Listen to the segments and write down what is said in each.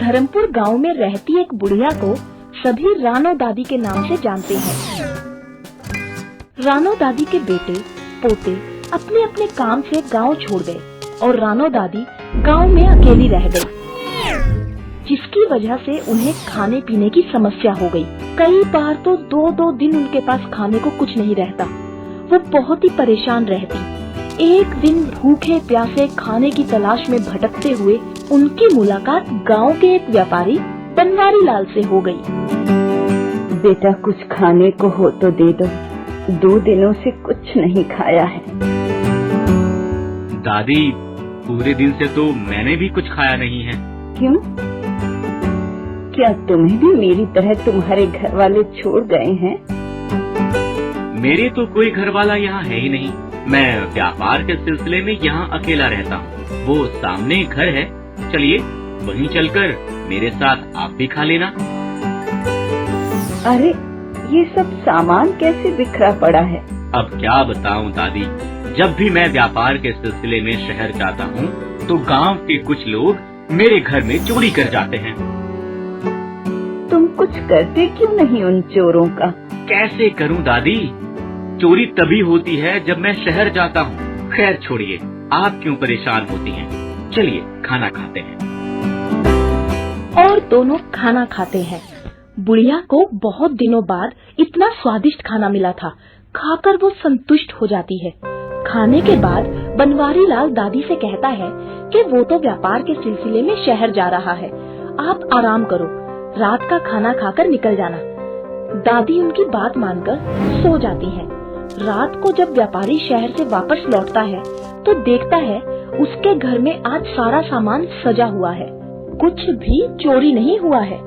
धर्मपुर गांव में रहती एक बुढ़िया को सभी रानो दादी के नाम से जानते हैं। रानो दादी के बेटे पोते अपने अपने काम से गांव छोड़ गए और रानो दादी गांव में अकेली रह गई, जिसकी वजह से उन्हें खाने पीने की समस्या हो गई। कई बार तो 2-2 दिन उनके पास खाने को कुछ नहीं रहता। वो बहुत ही परेशान रहती। एक दिन भूखे प्यासे खाने की तलाश में भटकते हुए उनकी मुलाकात गांव के एक व्यापारी बनवारी लाल से हो गई। बेटा, कुछ खाने को हो तो दे दो, 2 दिनों से कुछ नहीं खाया है। दादी, पूरे दिन से तो मैंने भी कुछ खाया नहीं है। क्यों? क्या तुम्हें भी मेरी तरह तुम्हारे घर वाले छोड़ गए हैं? मेरे तो कोई घर वाला यहाँ है ही नहीं। मैं व्यापार के सिलसिले में यहाँ अकेला रहता हूँ। वो सामने घर है, चलिए वहीं चलकर मेरे साथ आप भी खा लेना। अरे, ये सब सामान कैसे बिखरा पड़ा है? अब क्या बताऊँ दादी, जब भी मैं व्यापार के सिलसिले में शहर जाता हूँ तो गांव के कुछ लोग मेरे घर में चोरी कर जाते हैं। तुम कुछ करते क्यों नहीं उन चोरों का? कैसे करूँ दादी, चोरी तभी होती है जब मैं शहर जाता हूँ। खैर छोड़िए, आप क्यों परेशान होती हैं? चलिए खाना खाते हैं। और दोनों खाना खाते हैं। बुढ़िया को बहुत दिनों बाद इतना स्वादिष्ट खाना मिला था। खाकर वो संतुष्ट हो जाती है। खाने के बाद बनवारी लाल दादी से कहता है कि वो तो व्यापार के सिलसिले में शहर जा रहा है, आप आराम करो, रात का खाना खाकर निकल जाना। दादी उनकी बात मानकर सो जाती है। रात को जब व्यापारी शहर से वापस लौटता है तो देखता है उसके घर में आज सारा सामान सजा हुआ है, कुछ भी चोरी नहीं हुआ है।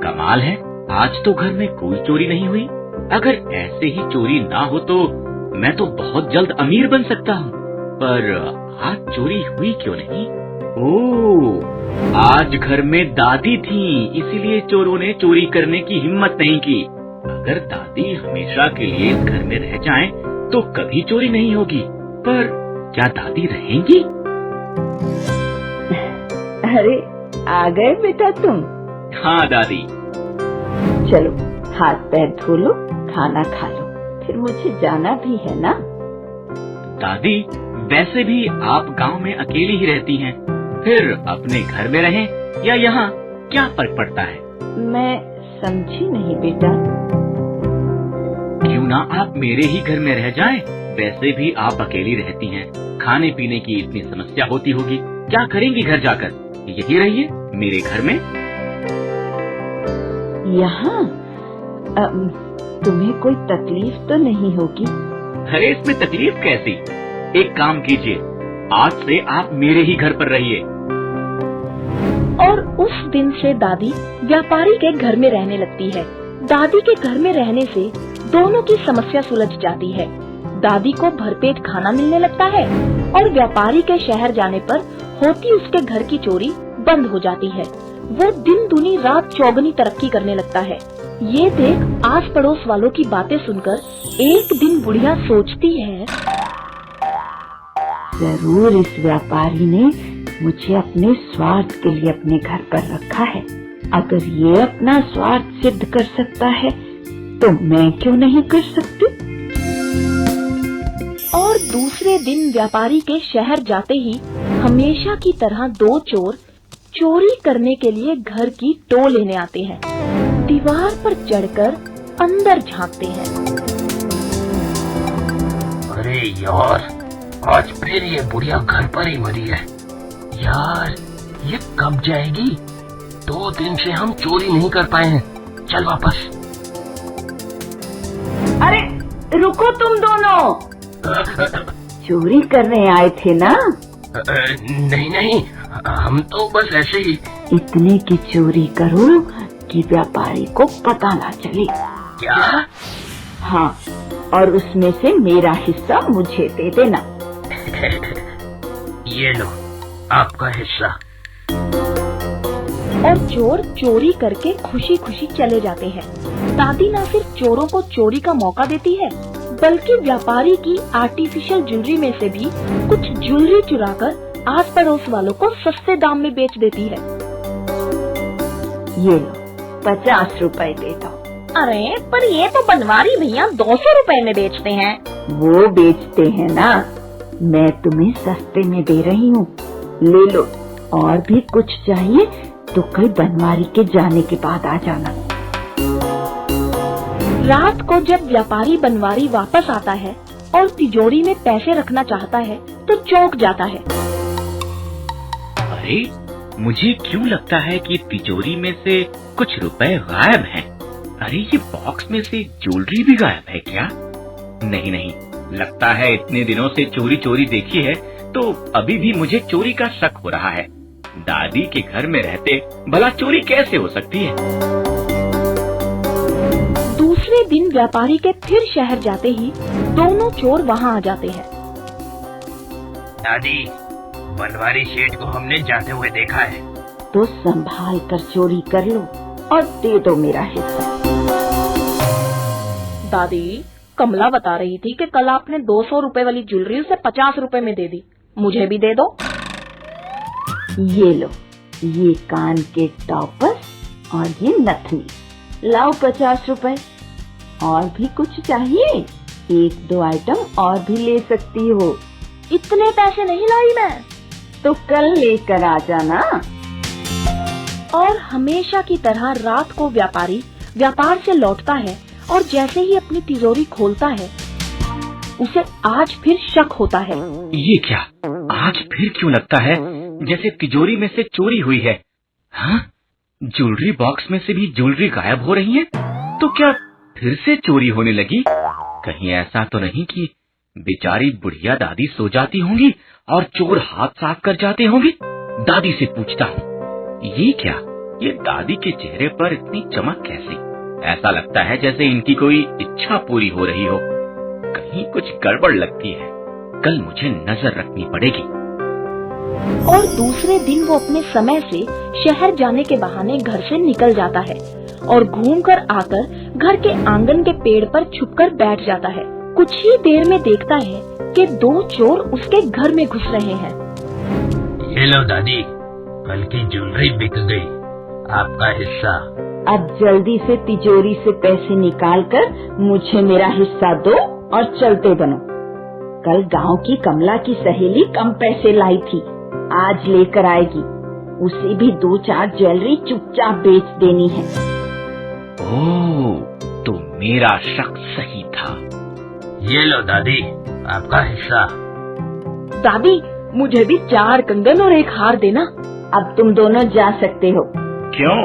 कमाल है, आज तो घर में कोई चोरी नहीं हुई। अगर ऐसे ही चोरी ना हो तो मैं तो बहुत जल्द अमीर बन सकता हूँ। पर आज चोरी हुई क्यों नहीं? ओह, आज घर में दादी थी, इसीलिए चोरों ने चोरी करने की हिम्मत नहीं की। अगर दादी हमेशा के लिए इस घर में रह जाएं, तो कभी चोरी नहीं होगी। पर क्या दादी रहेंगी? अरे, आ गए बेटा तुम? हाँ दादी। चलो हाथ पैर धो लो, खाना खा लो, फिर मुझे जाना भी है ना। दादी, वैसे भी आप गांव में अकेली ही रहती हैं, फिर अपने घर में रहें या यहाँ, क्या फर्क पड़ता है? मैं समझी नहीं बेटा। क्यों ना आप मेरे ही घर में रह जाएं? वैसे भी आप अकेली रहती हैं, खाने पीने की इतनी समस्या होती होगी, क्या करेंगी घर जाकर? यही रहिए मेरे घर में। यहाँ तुम्हें कोई तकलीफ तो नहीं होगी? अरे, इसमें तकलीफ कैसी? एक काम कीजिए, आज से आप मेरे ही घर पर रहिए। और उस दिन से दादी व्यापारी के घर में रहने लगती है। दादी के घर में रहने से दोनों की समस्या सुलझ जाती है। दादी को भरपेट खाना मिलने लगता है और व्यापारी के शहर जाने पर होती उसके घर की चोरी बंद हो जाती है। वो दिन दूनी रात चौगनी तरक्की करने लगता है। ये देख आस पड़ोस वालों की बातें सुनकर एक दिन बुढ़िया सोचती है, जरूर इस व्यापारी ने मुझे अपने स्वार्थ के लिए अपने घर पर रखा है। अगर ये अपना स्वार्थ सिद्ध कर सकता है तो मैं क्यों नहीं कर सकती? और दूसरे दिन व्यापारी के शहर जाते ही हमेशा की तरह 2 चोर चोरी करने के लिए घर की टो लेने आते हैं। दीवार पर चढ़कर अंदर झांकते हैं। अरे यार, आज फिर ये बुढ़िया घर पर ही मरी है। यार, ये कब जाएगी? 2 दिन से हम चोरी नहीं कर पाए हैं। चल वापस। अरे रुको तुम दोनों, चोरी करने आए थे ना? नहीं नहीं, हम तो बस ऐसे ही। इतने की चोरी करो कि व्यापारी को पता ना चले। क्या? हाँ, और उसमें से मेरा हिस्सा मुझे दे देना। ये लो आपका हिस्सा। और चोर चोरी करके खुशी खुशी चले जाते हैं। दादी न सिर्फ चोरों को चोरी का मौका देती है, बल्कि व्यापारी की आर्टिफिशियल ज्वेलरी में से भी कुछ ज्वेलरी चुराकर आस पड़ोस वालों को सस्ते दाम में बेच देती है। ये लो 50 रुपए दे दो। अरे पर ये तो बनवारी भैया 200 रुपए में बेचते हैं। वो बेचते हैं ना, मैं तुम्हें सस्ते में दे रही हूँ, ले लो। और भी कुछ चाहिए तो कल बनवारी के जाने के बाद आ जाना। रात को जब व्यापारी बनवारी वापस आता है और तिजोरी में पैसे रखना चाहता है तो चौंक जाता है। अरे मुझे क्यों लगता है कि तिजोरी में से कुछ रुपए गायब हैं? अरे ये बॉक्स में से ज्वेलरी भी गायब है क्या? नहीं नहीं, लगता है इतने दिनों से चोरी चोरी देखी है तो अभी भी मुझे चोरी का शक हो रहा है। दादी के घर में रहते भला चोरी कैसे हो सकती है? दूसरे दिन व्यापारी के फिर शहर जाते ही दोनों चोर वहाँ आ जाते हैं। दादी, बनवारी सेठ को हमने जाते हुए देखा है। तो संभाल कर चोरी कर लो और दे दो मेरा हिस्सा। दादी, कमला बता रही थी कि कल आपने 200 रुपए वाली ज्वेलरी उसे 50 रुपए में दे दी, मुझे भी दे दो। ये लो, ये कान के टॉपर्स और ये नथनी, लाओ 50 रुपए। और भी कुछ चाहिए? 1-2 आइटम और भी ले सकती हो। इतने पैसे नहीं लाई मैं। तो कल लेकर आ जाना। और हमेशा की तरह रात को व्यापारी व्यापार से लौटता है और जैसे ही अपनी तिजोरी खोलता है उसे आज फिर शक होता है। ये क्या, आज फिर क्यों लगता है जैसे तिजोरी में से चोरी हुई है? हाँ, ज्वेलरी बॉक्स में से भी ज्वेलरी गायब हो रही है। तो क्या फिर से चोरी होने लगी? कहीं ऐसा तो नहीं कि बेचारी बुढ़िया दादी सो जाती होंगी और चोर हाथ साफ कर जाते होंगे? दादी से पूछता हूँ। ये क्या, ये दादी के चेहरे पर इतनी चमक कैसी? ऐसा लगता है जैसे इनकी कोई इच्छा पूरी हो रही हो। कहीं कुछ गड़बड़ लगती है, कल मुझे नजर रखनी पड़ेगी। और दूसरे दिन वो अपने समय से शहर जाने के बहाने घर से निकल जाता है और घूमकर आकर घर के आंगन के पेड़ पर छुपकर बैठ जाता है। कुछ ही देर में देखता है कि 2 चोर उसके घर में घुस रहे हैं। ये लो दादी, कल की ज्वेलरी बिक गई, आपका हिस्सा। अब जल्दी से तिजोरी से पैसे निकाल कर मुझे मेरा हिस्सा दो और चलते बनो। कल गांव की कमला की सहेली कम पैसे लाई थी, आज लेकर आएगी। उसे भी 2-4 ज्वेलरी चुपचाप बेच देनी है। ओह, तो मेरा शक सही था। ये लो दादी, आपका हिस्सा। दादी, मुझे भी 4 कंगन और 1 हार देना। अब तुम दोनों जा सकते हो। क्यों,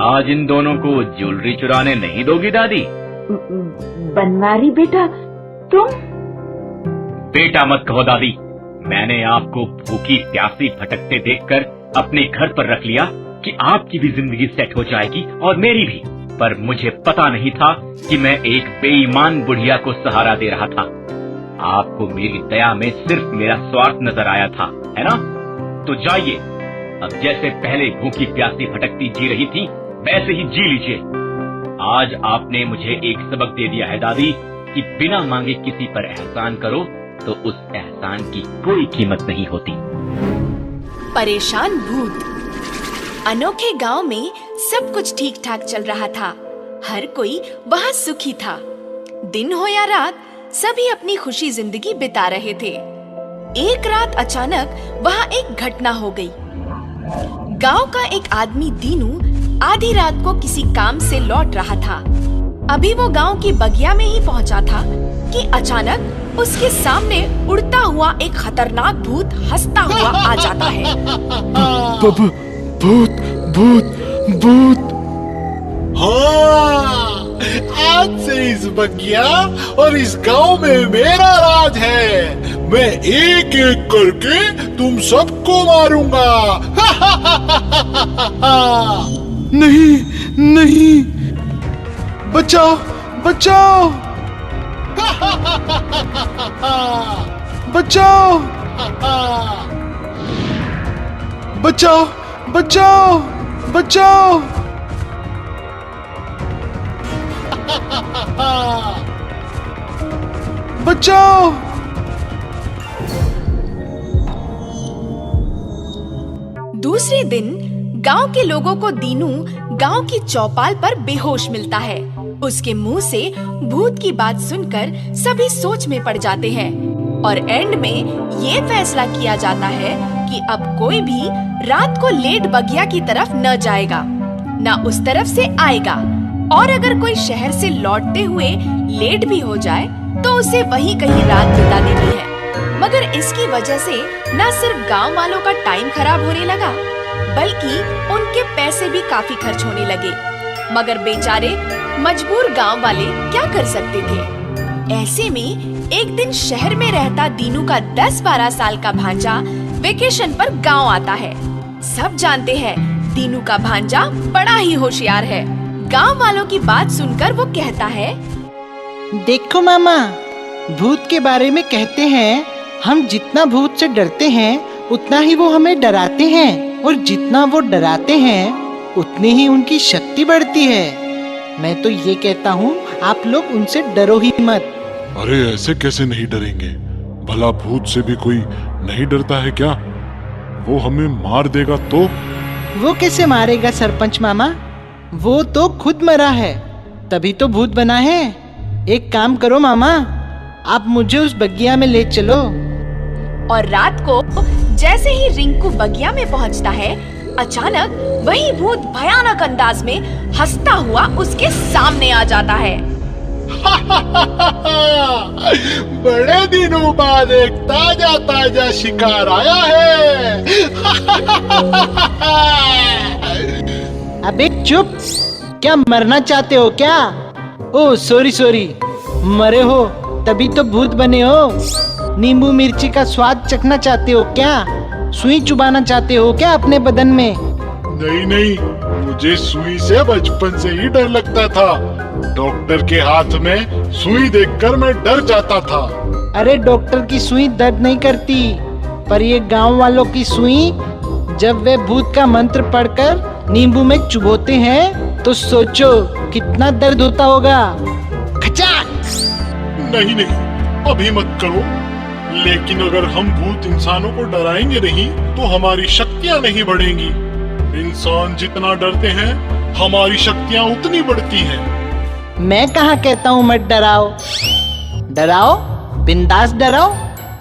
आज इन दोनों को ज्वेलरी चुराने नहीं दोगी दादी? बनवारी बेटा, तुम? बेटा मत कहो दादी, मैंने आपको भूखी प्यासी भटकते देखकर अपने घर पर रख लिया कि आपकी भी जिंदगी सेट हो जाएगी और मेरी भी। पर मुझे पता नहीं था कि मैं एक बेईमान बुढ़िया को सहारा दे रहा था। आपको मेरी दया में सिर्फ मेरा स्वार्थ नजर आया था, है ना? तो जाइए, अब जैसे पहले भूखी प्यासी भटकती जी रही थी वैसे ही जी लीजिए। आज आपने मुझे एक सबक दे दिया है दादी कि बिना मांगे किसी पर एहसान करो तो उस एहसान की कोई कीमत नहीं होती। परेशान भूत। अनोखे गांव में सब कुछ ठीक ठाक चल रहा था। हर कोई वहाँ सुखी था। दिन हो या रात, सभी अपनी खुशी जिंदगी बिता रहे थे। एक रात अचानक वहाँ एक घटना हो गई। गांव का एक आदमी दीनू आधी रात को किसी काम से लौट रहा था। अभी वो गांव की बगिया में ही पहुंचा था कि अचानक उसके सामने उड़ता हुआ एक खतरनाक भूत हंसता हुआ आ जाता है। भूत भूत भूत। हाँ, आज से इस बगिया और इस गांव में मेरा राज है। मैं एक एक करके तुम सबको मारूंगा। नहीं नहीं, बचाओ बचाओ बचाओ बचाओ बचाओ बचाओ। बचाओ। दूसरे दिन गांव के लोगों को दीनू गांव की चौपाल पर बेहोश मिलता है। उसके मुंह से भूत की बात सुनकर सभी सोच में पड़ जाते हैं और एंड में ये फैसला किया जाता है कि अब कोई भी रात को लेट बगिया की तरफ न जाएगा, न उस तरफ से आएगा, और अगर कोई शहर से लौटते हुए लेट भी हो जाए तो उसे वहीं कहीं रात बिता देनी है। मगर इसकी वजह से न सिर्फ गांव वालों का टाइम खराब होने लगा, बल्कि उनके पैसे भी काफी खर्च होने लगे। मगर बेचारे मजबूर गांव वाले क्या कर सकते थे। ऐसे में एक दिन शहर में रहता दीनू का 10-12 साल का भांजा वेकेशन पर गांव आता है। सब जानते हैं दीनू का भांजा बड़ा ही होशियार है। गांव वालों की बात सुनकर वो कहता है, देखो मामा, भूत के बारे में कहते हैं हम जितना भूत से डरते हैं उतना ही वो हमें डराते हैं, और जितना वो डराते हैं उतनी ही उनकी शक्ति बढ़ती है। मैं तो ये कहता हूँ आप लोग उनसे डरो ही मत। अरे ऐसे कैसे नहीं डरेंगे? भला भूत से भी कोई नहीं डरता है क्या? वो हमें मार देगा तो? वो कैसे मारेगा सरपंच मामा? वो तो खुद मरा है, तभी तो भूत बना है। एक काम करो मामा, आप मुझे उस बगिया में ले चलो। और रात को जैसे ही रिंकू बगिया में पहुंचता है, अचानक वही भूत भयानक अंदाज में हंसता हुआ उसके सामने आ जाता है। बड़े दिनों बाद एक ताजा ताजा शिकार आया है। अबे चुप, क्या मरना चाहते हो क्या? ओ सॉरी, मरे हो तभी तो भूत बने हो। नींबू मिर्ची का स्वाद चखना चाहते हो क्या? सुई चुबाना चाहते हो क्या अपने बदन में? नहीं, मुझे सुई से बचपन से ही डर लगता था। डॉक्टर के हाथ में सुई देखकर मैं डर जाता था। अरे डॉक्टर की सुई दर्द नहीं करती, पर ये गांव वालों की सुई जब वे भूत का मंत्र पढ़कर नींबू में चुभोते हैं तो सोचो कितना दर्द होता होगा। खचाक! नहीं, अभी मत करो। लेकिन अगर हम भूत इंसानों को डराएंगे नहीं तो हमारी शक्तियाँ नहीं बढ़ेंगी। इंसान जितना डरते हैं हमारी शक्तियाँ उतनी बढ़ती हैं। मैं कहाँ कहता हूँ मत डराओ, बिंदास डराओ,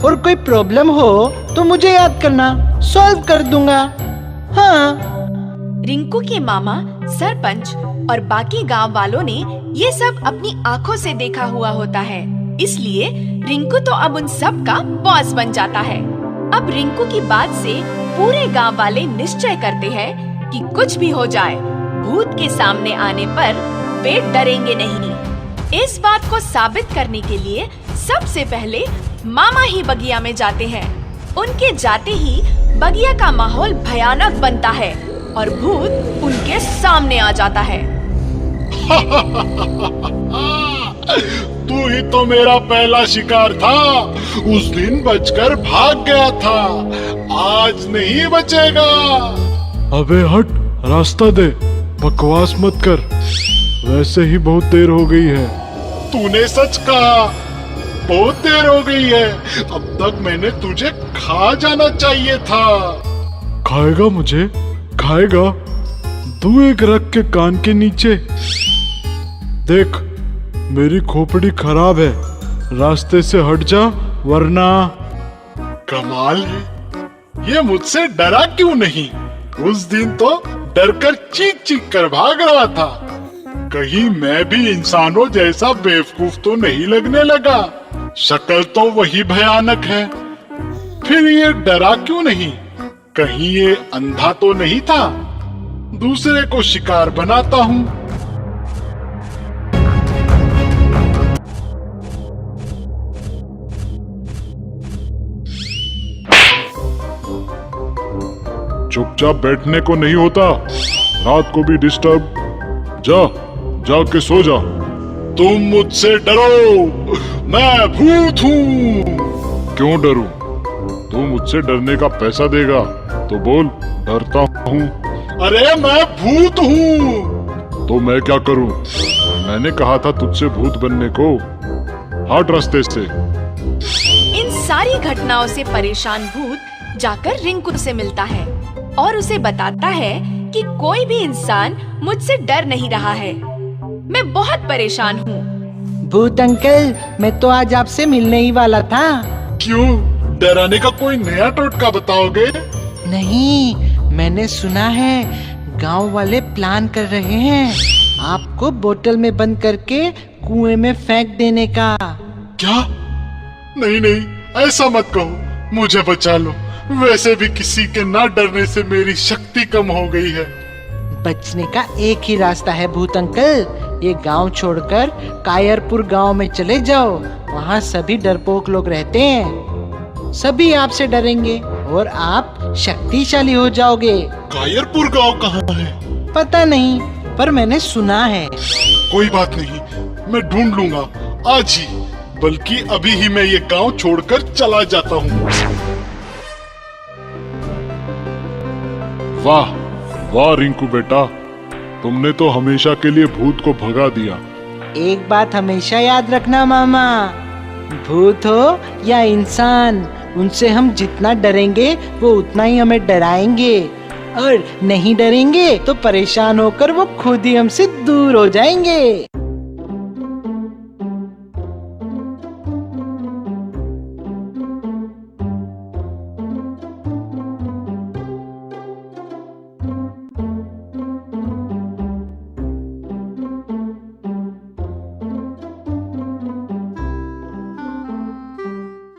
और कोई प्रॉब्लम हो तो मुझे याद करना, सॉल्व कर दूंगा। हाँ। रिंकू के मामा, सरपंच और बाकी गांव वालों ने ये सब अपनी आंखों से देखा हुआ होता है, इसलिए रिंकू तो अब उन सब का बॉस बन जाता है। अब रिंकू की बात से पूरे गांव वाले निश्चय करते हैं कि कुछ भी हो जाए, भूत के सामने आने पर वे डरेंगे नहीं। इस बात को साबित करने के लिए सबसे पहले मामा ही बगिया में जाते हैं। उनके जाते ही बगिया का माहौल भयानक बनता है और भूत उनके सामने आ जाता है। तू ही तो मेरा पहला शिकार था। उस दिन बचकर भाग गया था, आज नहीं बचेगा। अबे हट, रास्ता दे, बकवास मत कर, वैसे ही बहुत देर हो गई है। तूने सच कहा, बहुत देर हो गई है। अब तक मैंने तुझे खा जाना चाहिए था। खाएगा मुझे? खाएगा? तू एक रख के कान के नीचे। देख, मेरी खोपड़ी खराब है, रास्ते से हट जा वरना। कमाल है, ये मुझसे डरा क्यों नहीं? उस दिन तो डरकर चीख कर भाग रहा था। कहीं मैं भी इंसानों जैसा बेवकूफ तो नहीं लगने लगा। शक्ल तो वही भयानक है, फिर ये डरा क्यों नहीं? कहीं ये अंधा तो नहीं था? दूसरे को शिकार बनाता हूँ। चुपचाप बैठने को नहीं होता, रात को भी डिस्टर्ब। जाके सो जा। तुम मुझसे डरो, मैं भूत हूँ। क्यों डरूं? तू मुझसे डरने का पैसा देगा तो बोल, डरता हूँ। अरे मैं भूत हूँ। तो मैं क्या करूं? मैंने कहा था तुझसे भूत बनने को। हट रास्ते से। इन सारी घटनाओं से परेशान भूत जाकर रिंकू से मिलता है और उसे बताता है कि कोई भी इंसान मुझसे डर नहीं रहा है। मैं बहुत परेशान हूँ। भूत अंकल, मैं तो आज आपसे मिलने ही वाला था। क्यों, डराने का कोई नया टोटका बताओगे? नहीं, मैंने सुना है गांव वाले प्लान कर रहे हैं आपको बोतल में बंद करके कुएं में फेंक देने का। क्या? नहीं नहीं, ऐसा मत कहो, मुझे बचा लो। वैसे भी किसी के ना डरने से मेरी शक्ति कम हो गई है। बचने का एक ही रास्ता है भूत अंकल, ये गांव छोड़कर कायरपुर गांव में चले जाओ। वहाँ सभी डरपोक लोग रहते हैं, सभी आपसे डरेंगे और आप शक्तिशाली हो जाओगे। कायरपुर गांव कहाँ है? पता नहीं, पर मैंने सुना है। कोई बात नहीं, मैं ढूंढ लूंगा आज ही, बल्कि अभी ही मैं ये गांव छोड़कर चला जाता हूँ। वाह वाह रिंकू बेटा, तुमने तो हमेशा के लिए भूत को भगा दिया। एक बात हमेशा याद रखना मामा, भूत हो या इंसान, उनसे हम जितना डरेंगे वो उतना ही हमें डराएंगे, और नहीं डरेंगे तो परेशान होकर वो खुद ही हमसे दूर हो जाएंगे।